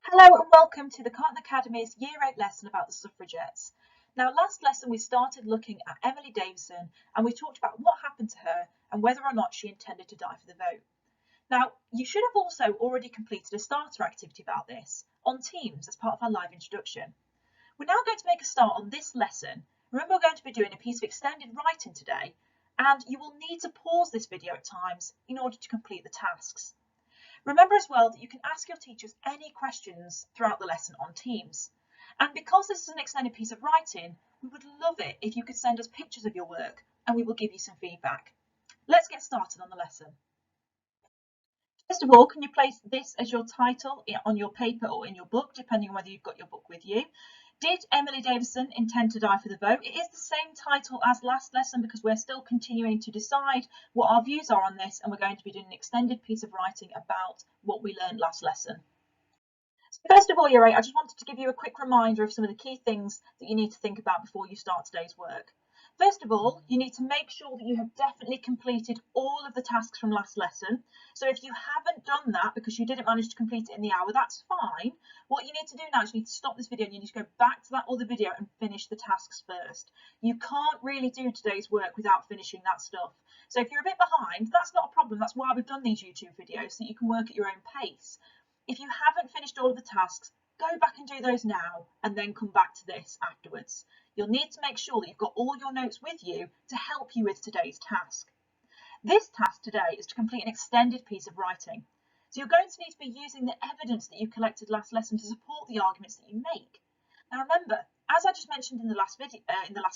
Hello and welcome to the Carlton Academy's Year 8 lesson about the suffragettes. Now, last lesson we started looking at Emily Davison and we talked about what happened to her and whether or not she intended to die for the vote. Now, you should have also already completed a starter activity about this on Teams as part of our live introduction. We're now going to make a start on this lesson. Remember, we're going to be doing a piece of extended writing today, and you will need to pause this video at times in order to complete the tasks. Remember as well that you can ask your teachers any questions throughout the lesson on Teams. And because this is an extended piece of writing, we would love it if you could send us pictures of your work and we will give you some feedback. Let's get started on the lesson. First of all, can you place this as your title on your paper or in your book, depending on whether you've got your book with you? Did Emily Davison intend to die for the vote? It is the same title as last lesson because we're still continuing to decide what our views are on this, and we're going to be doing an extended piece of writing about what we learned last lesson. So first of all, Year 8, I just wanted to give you a quick reminder of some of the key things that you need to think about before you start today's work. First of all, you need to make sure that you have definitely completed all of the tasks from last lesson. So if you haven't done that because you didn't manage to complete it in the hour, that's fine. What you need to do now is you need to stop this video and you need to go back to that other video and finish the tasks first. You can't really do today's work without finishing that stuff. So if you're a bit behind, that's not a problem. That's why we've done these YouTube videos, so that you can work at your own pace. If you haven't finished all of the tasks, go back and do those now and then come back to this afterwards. You'll need to make sure that you've got all your notes with you to help you with today's task. This task today is to complete an extended piece of writing. So you're going to need to be using the evidence that you collected last lesson to support the arguments that you make. Now remember, as I just mentioned in the last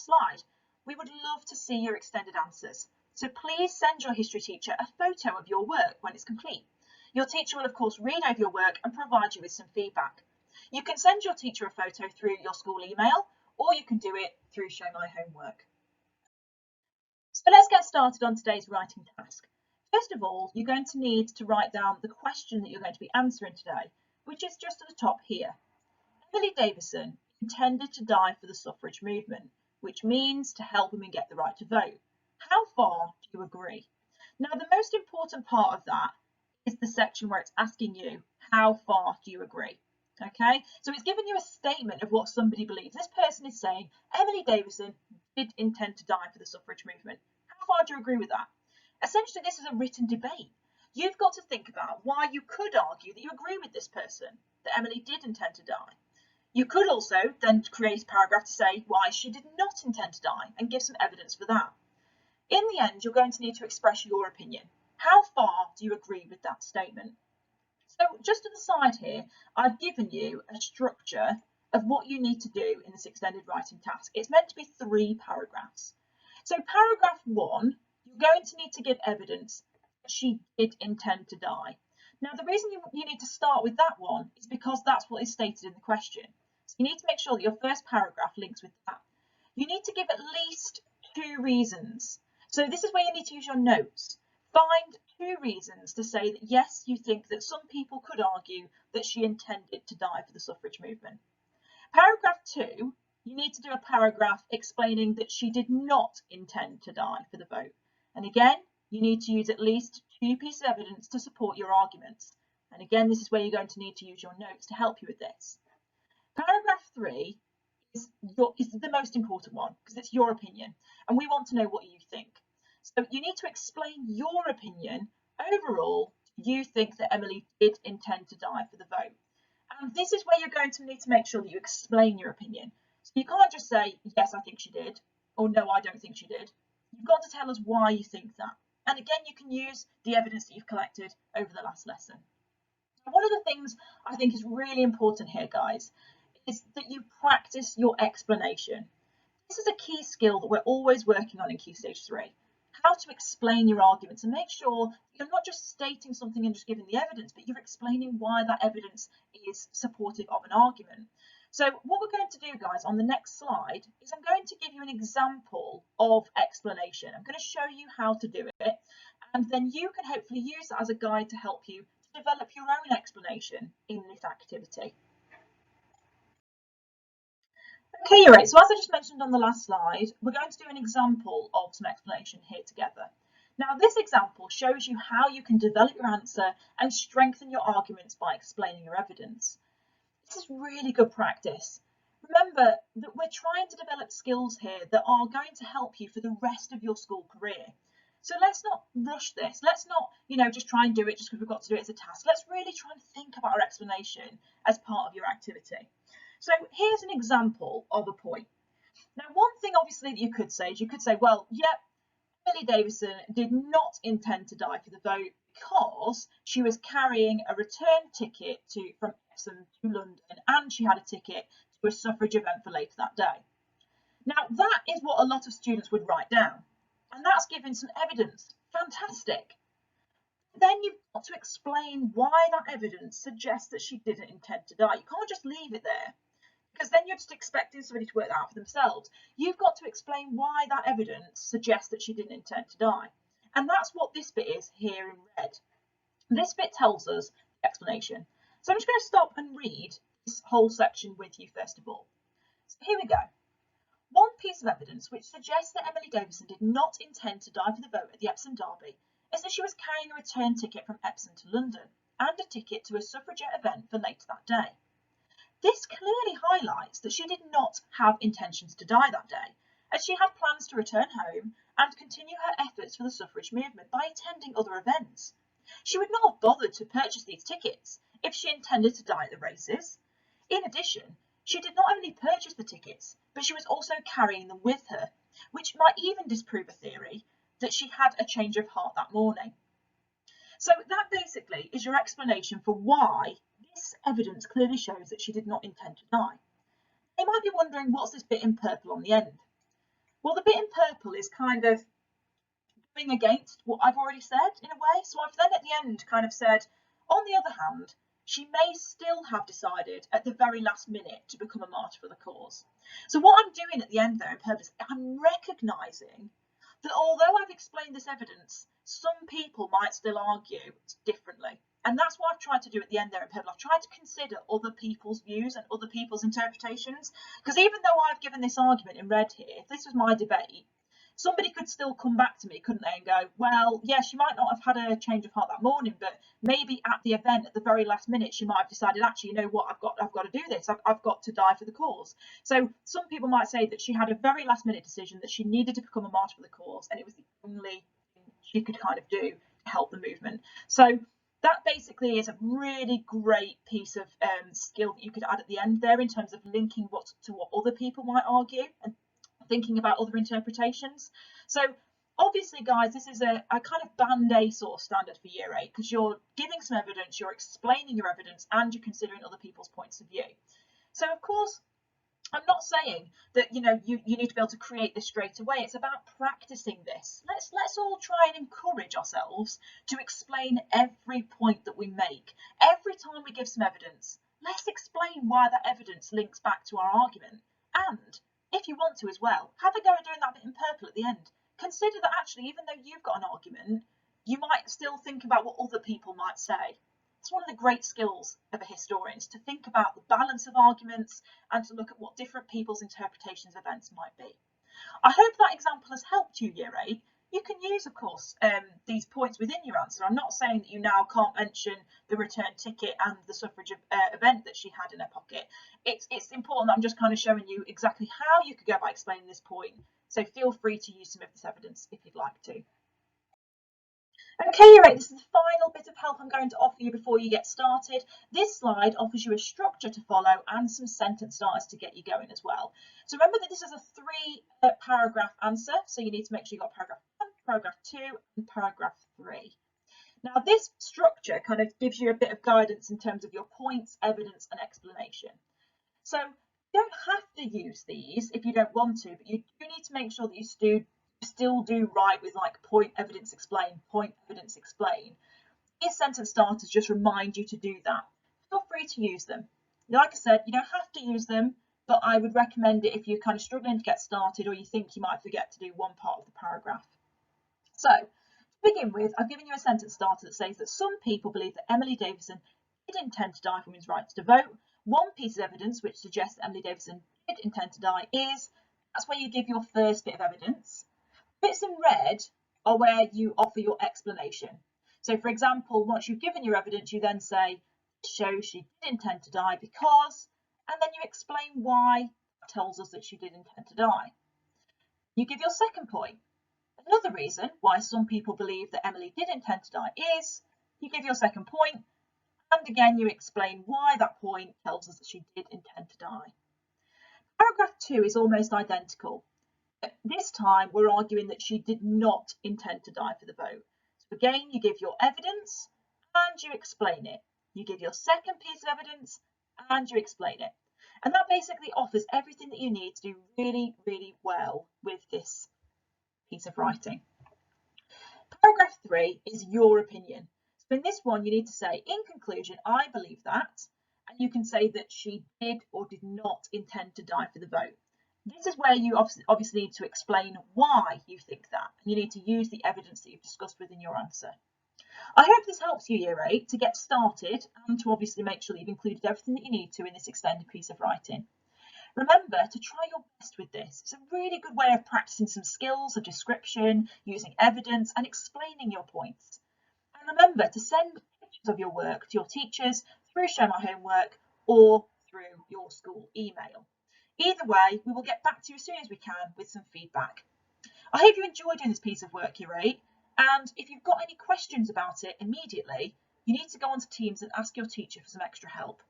slide, we would love to see your extended answers. So please send your history teacher a photo of your work when it's complete. Your teacher will of course read over your work and provide you with some feedback. You can send your teacher a photo through your school email, or you can do it through Show My Homework. So let's get started on today's writing task. First of all, you're going to need to write down the question that you're going to be answering today, which is just at the top here. Emily Davison intended to die for the suffrage movement, which means to help women get the right to vote. How far do you agree? Now, the most important part of that is the section where it's asking you, how far do you agree? Okay, so it's giving you a statement of what somebody believes. This person is saying Emily Davison did intend to die for the suffrage movement. How far do you agree with that? Essentially, this is a written debate. You've got to think about why you could argue that you agree with this person, that Emily did intend to die. You could also then create a paragraph to say why she did not intend to die and give some evidence for that. In the end, you're going to need to express your opinion. How far do you agree with that statement? So just to the side here, I've given you a structure of what you need to do in this extended writing task. It's meant to be 3 paragraphs. So paragraph 1, you're going to need to give evidence that she did intend to die. Now, the reason you need to start with that one is because that's what is stated in the question. So you need to make sure that your first paragraph links with that. You need to give at least 2 reasons. So this is where you need to use your notes. Find 2 reasons to say that yes, you think that some people could argue that she intended to die for the suffrage movement. Paragraph 2, you need to do a paragraph explaining that she did not intend to die for the vote. And again, you need to use at least 2 pieces of evidence to support your arguments. And again, this is where you're going to need to use your notes to help you with this. Paragraph 3 is the most important one because it's your opinion and we want to know what you think. So you need to explain your opinion. Overall, you think that Emily did intend to die for the vote. And this is where you're going to need to make sure that you explain your opinion. So you can't just say, yes, I think she did, or no, I don't think she did. You've got to tell us why you think that. And again, you can use the evidence that you've collected over the last lesson. One of the things I think is really important here, guys, is that you practice your explanation. This is a key skill that we're always working on in Key Stage 3. How to explain your arguments and make sure you're not just stating something and just giving the evidence, but you're explaining why that evidence is supportive of an argument. So what we're going to do, guys, on the next slide is I'm going to give you an example of explanation. I'm going to show you how to do it, and then you can hopefully use that as a guide to help you to develop your own explanation in this activity. Okay, Year 8, so as I just mentioned on the last slide, we're going to do an example of some explanation here together. Now, this example shows you how you can develop your answer and strengthen your arguments by explaining your evidence. This is really good practice. Remember that we're trying to develop skills here that are going to help you for the rest of your school career. So let's not rush this. Let's not, just try and do it just because we've got to do it as a task. Let's really try and think about our explanation as part of your activity. So here's an example of a point. Now, one thing obviously that you could say is well, yep, Emily Davison did not intend to die for the vote because she was carrying a return ticket from Epsom to London, and she had a ticket to a suffrage event for later that day. Now, that is what a lot of students would write down, and that's given some evidence. Fantastic. Then you've got to explain why that evidence suggests that she didn't intend to die. You can't just leave it there, because then you're just expecting somebody to work that out for themselves. You've got to explain why that evidence suggests that she didn't intend to die. And that's what this bit is here in red. This bit tells us the explanation. So I'm just going to stop and read this whole section with you first of all. So here we go. One piece of evidence which suggests that Emily Davison did not intend to die for the vote at the Epsom Derby is that she was carrying a return ticket from Epsom to London and a ticket to a suffragette event for later that day. This clearly highlights that she did not have intentions to die that day, as she had plans to return home and continue her efforts for the suffrage movement by attending other events. She would not have bothered to purchase these tickets if she intended to die at the races. In addition, she did not only purchase the tickets, but she was also carrying them with her, which might even disprove a theory that she had a change of heart that morning. So that basically is your explanation for why this evidence clearly shows that she did not intend to die. You might be wondering, what's this bit in purple on the end? Well, the bit in purple is kind of going against what I've already said in a way. So I've then at the end kind of said, on the other hand, she may still have decided at the very last minute to become a martyr for the cause. So what I'm doing at the end there in purple is I'm recognising that although I've explained this evidence, some people might still argue differently. And that's what I've tried to do at the end there in purple. I've tried to consider other people's views and other people's interpretations. Because even though I've given this argument in red here, if this was my debate, somebody could still come back to me, couldn't they, and go, well, yeah, she might not have had a change of heart that morning, but maybe at the event at the very last minute she might have decided, actually, you know what, I've got to do this. I've got to die for the cause. So some people might say that she had a very last minute decision that she needed to become a martyr for the cause, and it was the only thing she could kind of do to help the movement. So that basically is a really great piece of skill that you could add at the end there in terms of linking what other people might argue and thinking about other interpretations. So obviously, guys, this is a kind of band-aid sort of standard for year 8, because you're giving some evidence, you're explaining your evidence, and you're considering other people's points of view. So of course, I'm not saying that you need to be able to create this straight away. It's about practicing this. Let's all try and encourage ourselves to explain every point that we make. Every time we give some evidence, let's explain why that evidence links back to our argument. And if you want to as well, have a go at doing that bit in purple at the end. Consider that actually, even though you've got an argument, you might still think about what other people might say. It's one of the great skills of a historian, is to think about the balance of arguments and to look at what different people's interpretations of events might be. I hope that example has helped you, year 8. You can use, of course, these points within your answer. I'm not saying that you now can't mention the return ticket and the suffrage event that she had in her pocket. It's important that I'm just kind of showing you exactly how you could go about explaining this point. So feel free to use some of this evidence if you'd like to. Okay, year 8, this is the final bit of help I'm going to offer you before you get started. This slide offers you a structure to follow and some sentence starters to get you going as well. So remember that this is a 3 paragraph answer, so you need to make sure you've got paragraph 1, paragraph 2 and paragraph 3. Now this structure kind of gives you a bit of guidance in terms of your points, evidence and explanation. So you don't have to use these if you don't want to, but you do need to make sure that you still do right with like point, evidence, explain, point, evidence, explain. These sentence starters just remind you to do that. Feel free to use them. Like I said, you don't have to use them, but I would recommend it if you're kind of struggling to get started or you think you might forget to do one part of the paragraph. So to begin with, I've given you a sentence starter that says that some people believe that Emily Davison did intend to die for women's rights to vote. One piece of evidence which suggests that Emily Davison did intend to die is, that's where you give your first bit of evidence. Bits in red are where you offer your explanation. So for example, once you've given your evidence, you then say, This shows she did intend to die because, and then you explain why. That tells us that she did intend to die. You give your second point. Another reason why some people believe that Emily did intend to die is, you give your second point, and again you explain why that point tells us that she did intend to die. Paragraph 2 is almost identical. This time we're arguing that she did not intend to die for the vote. So again, you give your evidence and you explain it. You give your second piece of evidence and you explain it. And that basically offers everything that you need to do really, really well with this piece of writing. Paragraph 3 is your opinion. So in this one, you need to say, in conclusion, I believe that, and you can say that she did or did not intend to die for the vote. This is where you obviously need to explain why you think that, and you need to use the evidence that you've discussed within your answer. I hope this helps you, Year 8, to get started and to obviously make sure that you've included everything that you need to in this extended piece of writing. Remember to try your best with this. It's a really good way of practicing some skills of description, using evidence and explaining your points. And remember to send pictures of your work to your teachers through Share My Homework or through your school email. Either way, we will get back to you as soon as we can with some feedback. I hope you enjoyed doing this piece of work, Year 8, and if you've got any questions about it immediately, you need to go onto Teams and ask your teacher for some extra help.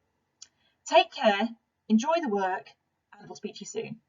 Take care, enjoy the work, and we'll speak to you soon.